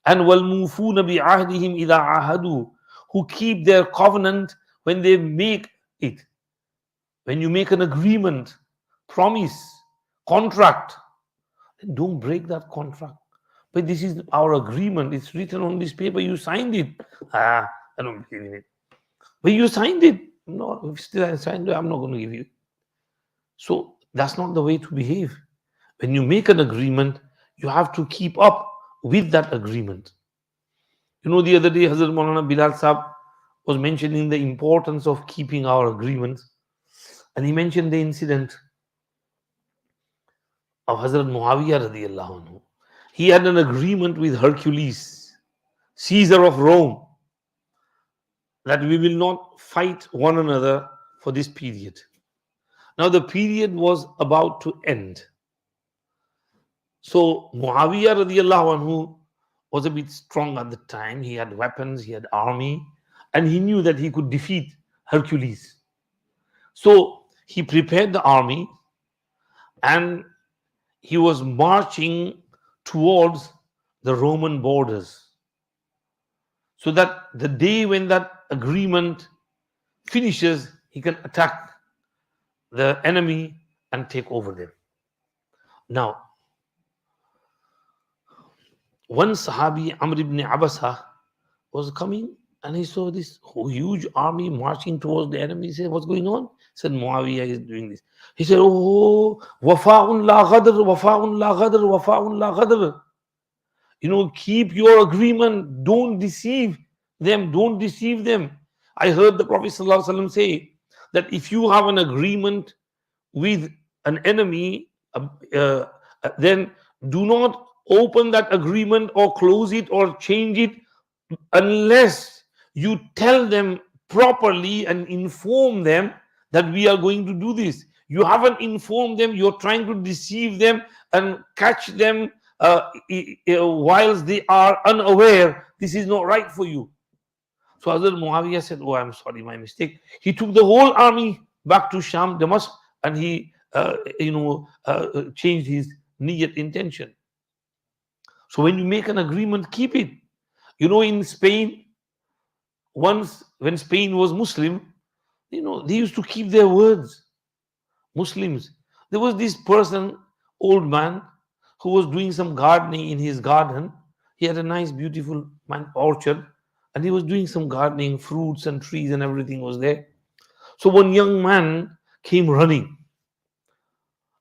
And وَالْمُوفُونَ بِعَهْدِهِمْ إِذَا عَاهَدُوا, who keep their covenant when they make it. When you make an agreement, promise, contract, don't break that contract. But this is our agreement. It's written on this paper. You signed it. I don't believe in it. But you signed it. No, if still I signed it, I'm not going to give you. So that's not the way to behave. When you make an agreement, you have to keep up with that agreement. You know, the other day, Hazrat Maulana Bilal Sahab was mentioning the importance of keeping our agreements. And he mentioned the incident of Hazrat Muawiyah radiallahu anhu. He had an agreement with Hercules, Caesar of Rome, that we will not fight one another for this period. Now the period was about to end. So Muawiyah radiallahu anhu was a bit strong at the time. He had weapons, he had army, and he knew that he could defeat Hercules. So he prepared the army and he was marching towards the Roman borders, so that the day when that agreement finishes, he can attack the enemy and take over them. Now, one Sahabi, Amr ibn Abasa, was coming and he saw this huge army marching towards the enemy. He said, "What's going on?" He said, "Muawiyah is doing this." He said, "Oh, wafa'un la ghadr, wafa'un la ghadr, wafa'un la ghadr." You know, keep your agreement. Don't deceive them. Don't deceive them. I heard the Prophet ﷺ say that if you have an agreement with an enemy, then do not open that agreement or close it or change it unless you tell them properly and inform them that we are going to do this. You haven't informed them, you're trying to deceive them and catch them whilst they are unaware. This is not right for you. So Hazrat Muawiyah said, "Oh, I'm sorry, my mistake." He took the whole army back to Sham, Damascus, and he changed his niyat intention. So when you make an agreement, keep it. You know, in Spain, once when Spain was Muslim, they used to keep their words. Muslims. There was this person, old man, who was doing some gardening in his garden. He had a nice, beautiful orchard, and he was doing some gardening, fruits and trees and everything was there. So one young man came running,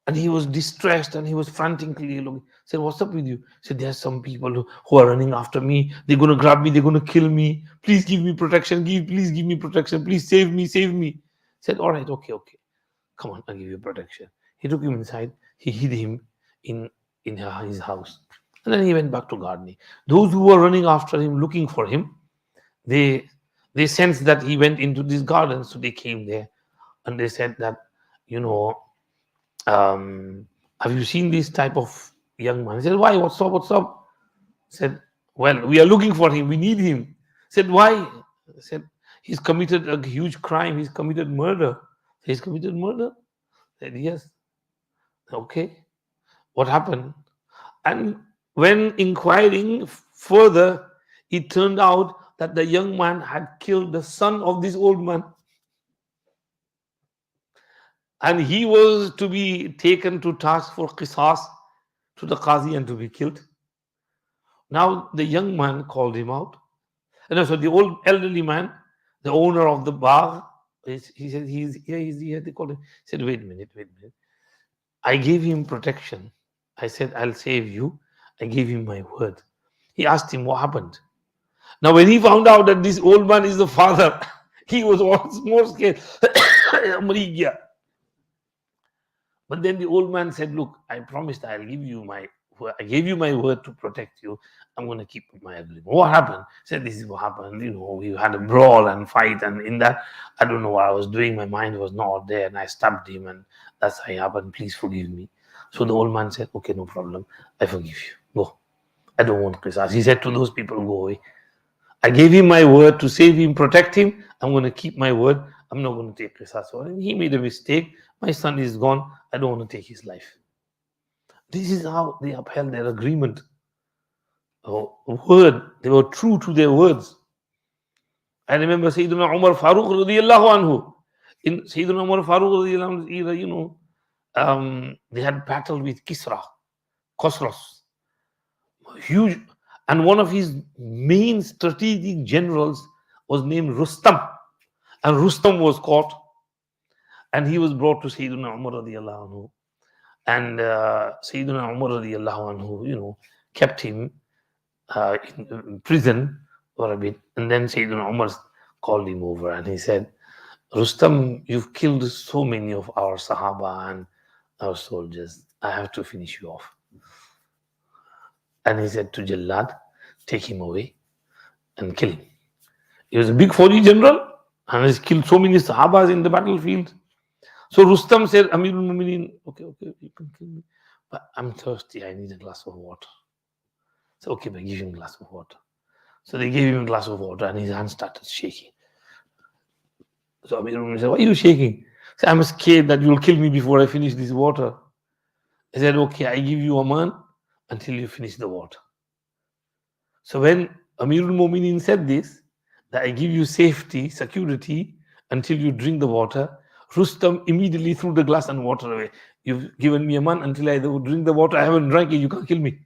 and he was distressed and he was frantically looking. Said, "What's up with you?" Said, "There's some people who are running after me. They're going to grab me. They're going to kill me. Please give me protection. Please give me protection. Please save me. Save me." Said, "All right, okay. Come on, I'll give you protection." He took him inside. He hid him in his house. And then he went back to gardening. Those who were running after him, looking for him, they They sensed that he went into this garden, so they came there and they said that, you know, um, have you seen this type of young man? He said, why? What's up? What's up? Said, well, we are looking for him. We need him. Said, why? Said, he's committed a huge crime. He's committed murder. He's committed murder? Said, yes. Okay. What happened? And when inquiring further, it turned out that the young man had killed the son of this old man. And he was to be taken to task for qisas to the qazi and to be killed. Now the young man called him out. And so the old elderly man, the owner of the bar, he said, he's here. They called him. He said, wait a minute. I gave him protection. I said, I'll save you. I gave him my word. He asked him what happened. Now, when he found out that this old man is the father, he was once more scared. But then the old man said, look, I promised I gave you my word to protect you. I'm going to keep my agreement. What happened? He said, this is what happened. We had a brawl and fight, and in that, I don't know what I was doing. My mind was not there, and I stabbed him, and that's how it happened. Please forgive me. So the old man said, okay, no problem. I forgive you. Go. I don't want qisas. He said to those people, go away. I gave him my word to save him, protect him. I'm going to keep my word. I'm not going to take qisas. So he made a mistake. My son is gone. I don't want to take his life. This is how they upheld their agreement. Word. They were true to their words. I remember Sayyidina Umar Farooq radiallahu anhu. In Sayyidina Umar Farooq radiallahu anhu era, they had battled with Khosros. Huge. And one of his main strategic generals was named Rustam. And Rustam was caught. And he was brought to Sayyidina Umar radiallahu anhu. And Sayyidina Umar radiallahu anhu, kept him in prison for a bit. And then Sayyidina Umar called him over and he said, Rustam, you've killed so many of our Sahaba and our soldiers. I have to finish you off. And he said to Jallad, take him away and kill him. He was a big Fauji general and has killed so many Sahabas in the battlefield. So Rustam said, Amirul Mu'mineen, okay, you can kill me. But I'm thirsty, I need a glass of water. So okay, but give him a glass of water. So they gave him a glass of water and his hand started shaking. So Amirul Mu'mineen said, why are you shaking? He said, I'm scared that you'll kill me before I finish this water. He said, okay, I give you a man until you finish the water. So when Amirul Mu'mineen said this, that I give you safety, security, until you drink the water, Rustam immediately threw the glass and water away. You've given me a man until I drink the water. I haven't drank it. You can't kill me.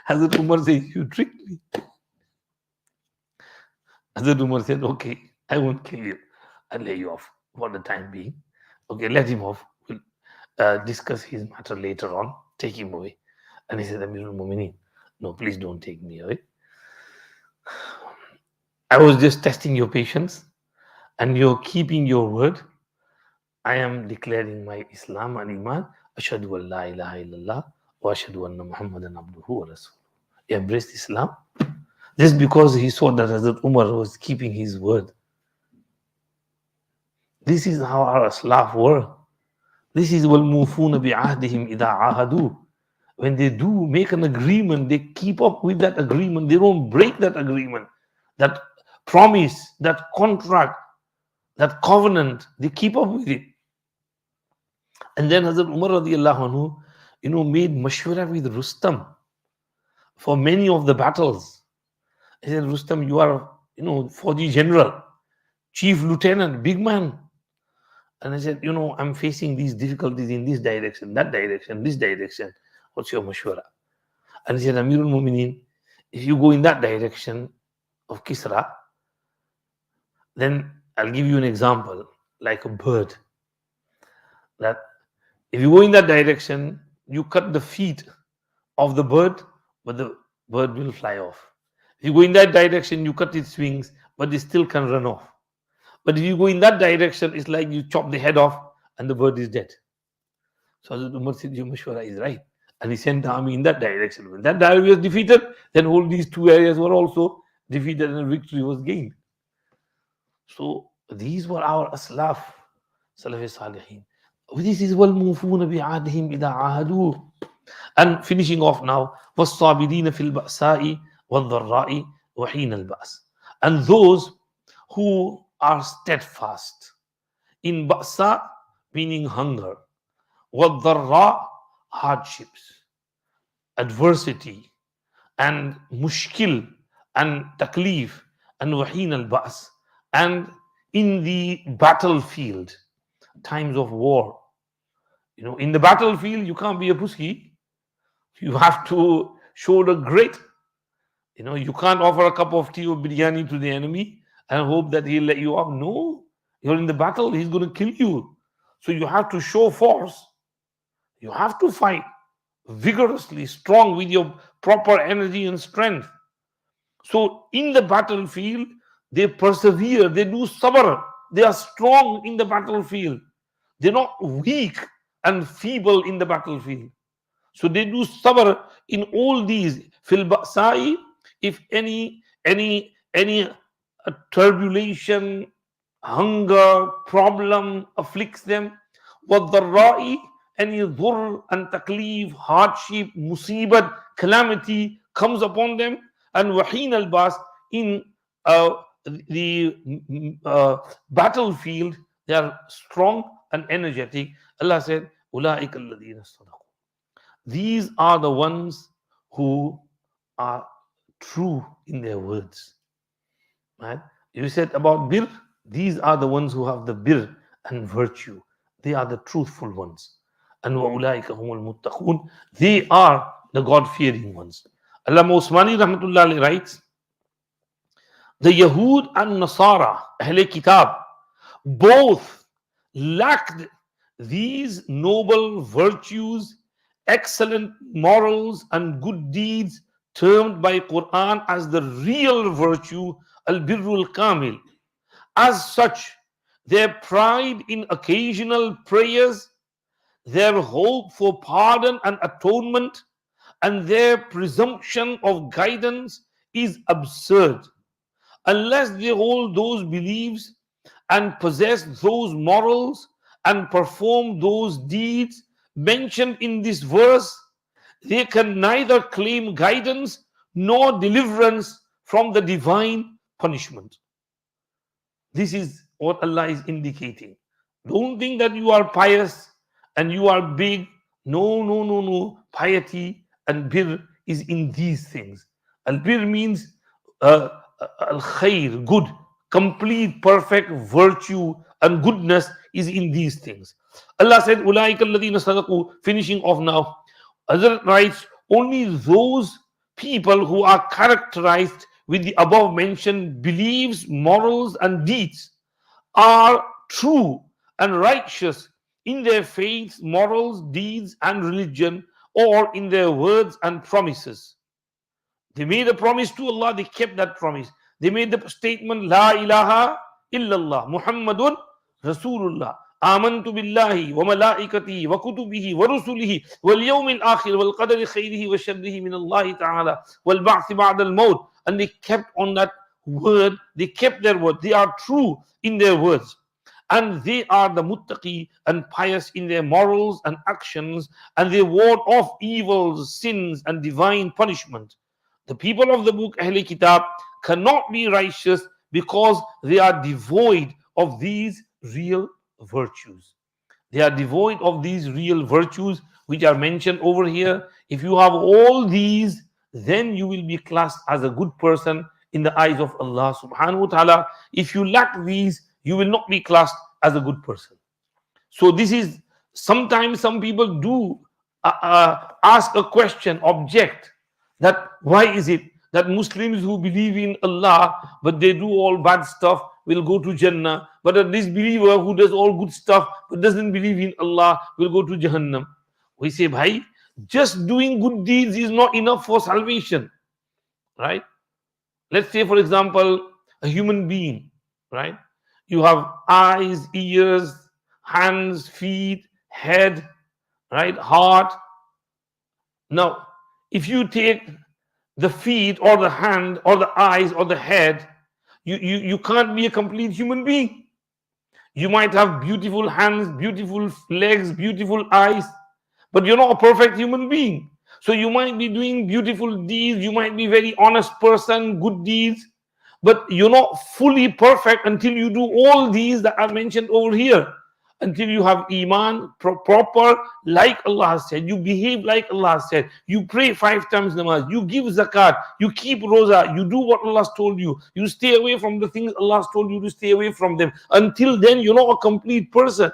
Hazrat Umar says, you tricked me. Hazrat Umar said, okay, I won't kill you. I'll lay you off for the time being. Okay, let him off. We'll discuss his matter later on. Take him away. And he said, Amirul Mu'mineen, no, please don't take me away. I was just testing your patience. And you're keeping your word. I am declaring my Islam and Iman. Ashhadu an la ilaha illallah wa ashhadu anna Muhammadan abduhu wa rasuluh. He embraced Islam just because he saw that Hazrat Umar was keeping his word. This is how our Aslaf were. This is wal mufuna bi ahdihim idha ahadu. When they do make an agreement, they keep up with that agreement. They don't break that agreement, that promise, that contract, that covenant. They keep up with it. And then Hazrat Umar radiallahu anhu, made mashwara with Rustam for many of the battles. He said, Rustam, you are, Fauji general, chief lieutenant, big man. And I said, I'm facing these difficulties in this direction, that direction, this direction. What's your mashwara? And he said, Amirul Mu'mineen, if you go in that direction of Kisra, then I'll give you an example, like a bird. That if you go in that direction, you cut the feet of the bird, but the bird will fly off. If you go in that direction, you cut its wings, but it still can run off. But if you go in that direction, it's like you chop the head off and the bird is dead. So Hazrat Umar said, your mashwara is right. And he sent the army in that direction. When that army was defeated, then all these two areas were also defeated and victory was gained. So these were our aslaf, Salafi Salihin. This is وَالْمُوفُونَ بِعَهْدِهِمْ إِذَا عَاهَدُوا. And finishing off now, وَالصَّابِرِينَ فِي الْبَأْسَاءِ وَالضَّرَّاءِ وَحِينَ الْبَأْسِ. And those who are steadfast in ba'sa, meaning hunger, وَالضَّرَّاء, hardships, adversity, and mushkil, and taklif, and wahin al-ba's, and in the battlefield, times of war. In the battlefield, you can't be a pussy. You have to show the grit. You can't offer a cup of tea or biryani to the enemy and hope that he'll let you off. No, you're in the battle, he's going to kill you. So you have to show force. You have to fight vigorously, strong with your proper energy and strength. So in the battlefield, they persevere, they do sabr, they are strong in the battlefield. They're not weak and feeble in the battlefield. So they do sabr in all these. Fil ba'sa'i, if any turbulation, hunger, problem afflicts them. وَالضَّرَّاءِ, any dhurr and taklif, hardship, musibat, calamity comes upon them. And wahin al-bas, in the battlefield, they are strong and energetic. Allah said, أُولَٰئِكَ الَّذِينَ صَدَقُوا. These are the ones who are true in their words. Right? You said about bir, these are the ones who have the bir and virtue. They are the truthful ones. And وَأُولَٰئِكَ هُمُ الْمُتَّقُونَ, they are the God-fearing ones. Allama Usmani Rahmatullah alayhi writes, the Yahud and Nasara, Ahle Kitab, both lacked these noble virtues, excellent morals and good deeds termed by Quran as the real virtue, al-birrul kamil. As such, their pride in occasional prayers, their hope for pardon and atonement, and their presumption of guidance is absurd. Unless they hold those beliefs and possess those morals and perform those deeds mentioned in this verse, they can neither claim guidance nor deliverance from the divine punishment. This is what Allah is indicating. Don't think that you are pious and you are big. No, no, no, no. Piety and bir is in these things. Al-bir means al-khair, good, complete, perfect virtue and goodness is in these things. Allah said, أُولَٰئِكَ الَّذِينَ صَدَقُوا. Finishing off now. Hazrat writes, only those people who are characterized with the above mentioned beliefs, morals and deeds are true and righteous in their faith, morals, deeds and religion, or in their words and promises. They made a promise to Allah, they kept that promise. They made the statement, La ilaha illallah, Muhammadun Rasulullah. آمنت بالله وملائكته وكتبه ورسله واليوم الآخر والقدر خيره وشره من الله تعالى والبعث بعد الموت. And they kept on that word, they kept their word, they are true in their words. And they are the muttaqi and pious in their morals and actions, and they ward off evils, sins and divine punishment. The people of the book Ahle Kitab cannot be righteous because they are devoid of these real virtues. They are devoid of these real virtues which are mentioned over here. If you have all these, then you will be classed as a good person in the eyes of Allah subhanahu wa ta'ala. If you lack these, you will not be classed as a good person. So this is, sometimes some people do ask a question, object, that why is it that Muslims who believe in Allah but they do all bad stuff will go to Jannah, but a disbeliever who does all good stuff but doesn't believe in Allah will go to Jahannam? We say, bhai, just doing good deeds is not enough for salvation, right? Let's say, for example, a human being, right? You have eyes, ears, hands, feet, head, right? Heart. Now, if you take the feet or the hand or the eyes or the head, You can't be a complete human being. You might have beautiful hands, beautiful legs, beautiful eyes, but you're not a perfect human being. So you might be doing beautiful deeds, you might be very honest person, good deeds, but you're not fully perfect until you do all these that are mentioned over here. Until you have iman proper, like Allah has said, you behave like Allah has said, you pray 5 times namaz, you give zakat, you keep roza, you do what Allah has told you, you stay away from the things Allah has told you to stay away from them. Until then, you're not a complete person.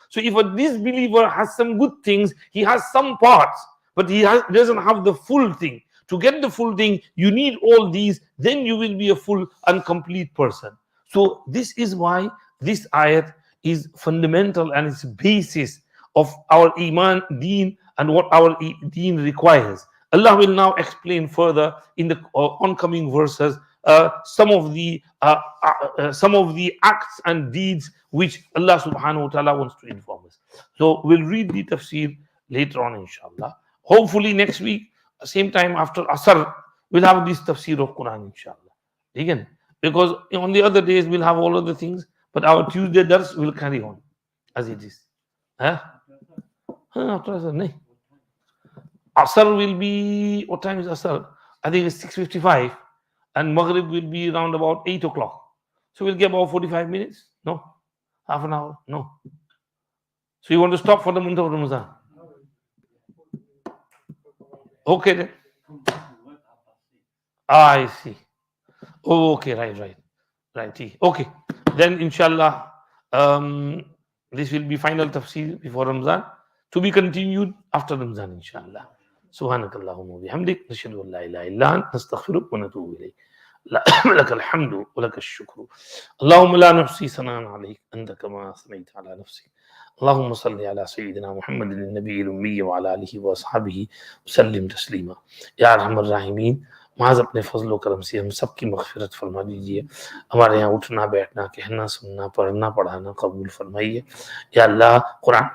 So if a disbeliever has some good things, he has some parts, but doesn't have the full thing. To get the full thing, you need all these, then you will be a full and complete person. So this is why this ayat is fundamental and it's basis of our iman deen and what our deen requires. Allah will now explain further in the oncoming verses some of the acts and deeds which Allah subhanahu wa ta'ala wants to inform us. So we'll read the tafsir later on, inshallah. Hopefully next week, same time after Asr, we'll have this tafsir of Quran, inshallah. Again, because on the other days we'll have all other things, but our Tuesday dars will carry on as it is. Huh? After Asr, nahi. Asr will be, what time is Asr? I think it's 6:55, and Maghrib will be around about 8 o'clock. So we'll get about 45 minutes? No? Half an hour? No. So you want to stop for the month of Ramadan? Okay then. I see. Oh, okay, right. Okay. Then inshallah, this will be final tafsir before Ramadan, to be continued after Ramadan, inshallah. Subhanakallahumma bihamdik, nashhadu an la ilaha illa anta, nastaghfiruka wa natubu ilayk. لك الحمد ولك الشكر اللهم لا نحصي ثناء عليك أنت كما أثنيت على نفسك اللهم صل على سيدنا محمد النبي الأمي وعلى آله وأصحابه وسلم تسليما या अरहमर राहिमीन माज अपने फजलो करम से हम सब की मगफिरत फरमा दीजिए हमारे यहाँ उठना बैठना कहना सुनना पढ़ना पढ़ाना कबूल फरमाइए या अल्लाह कुरान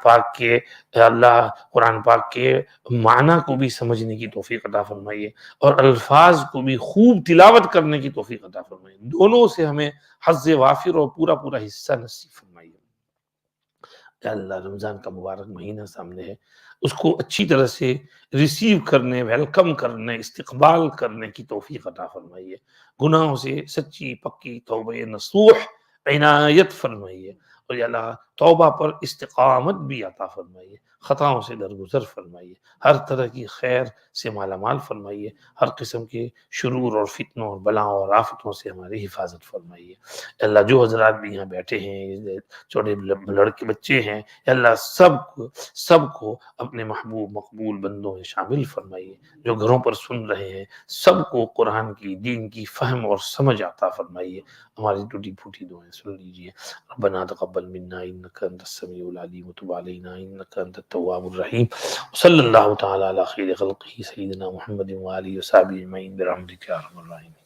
पाक के माना को भी समझने की तौफीक अता फरमाइए और अल्फाज को भी खूब तिलावत करने की तौफीक अता फरमाइए दोनों से हमें हज़्ज़ वाफिर और पूरा हिस्सा नसीब फरमाइए अल्लाह रमज़ान का मुबारक महीना सामने है उसको अच्छी तरह से रिसीव करने वेलकम करने इस्तकबाल करने की तौफीक अता फरमाइए गुनाहों से सच्ची पक्की तौबे नसूह इनायत फरमाइए और या अल्लाह तौबा पर इस्तिकामत भी अता फरमाइए खताओं से दरगुजर फरमाइए हर तरह की खैर से मालामाल फरमाइए हर किस्म के शुरूर और फितनों और बलाओं और आफतों से हमारी हिफाजत फरमाइए अल्लाह जो हजरात भी यहाँ बैठे हैं छोटे लड़के बच्चे हैं अल्लाह सबको अपने महबूब मकबूल बंदों में शामिल फरमाइए जो घरों पर सुन रहे हैं सबको कुरान की दीन की फहम और समझ आता फरमाइए हमारी टूटी फूटी दुआएं सुन लीजिए रब्बना तक़ब्बल मिन्ना इन्नका अंतस समीउल अलीम व तुब अलैना इन्नका अंतत तव्वाबुर रहीम सल्लल्लाहु तआला अला खैरि खल्क़िही सय्यिदिना मुहम्मदिन व आलिहि व सहबिही अजमईन बिरहमतिका या अरहमर राहिमीन।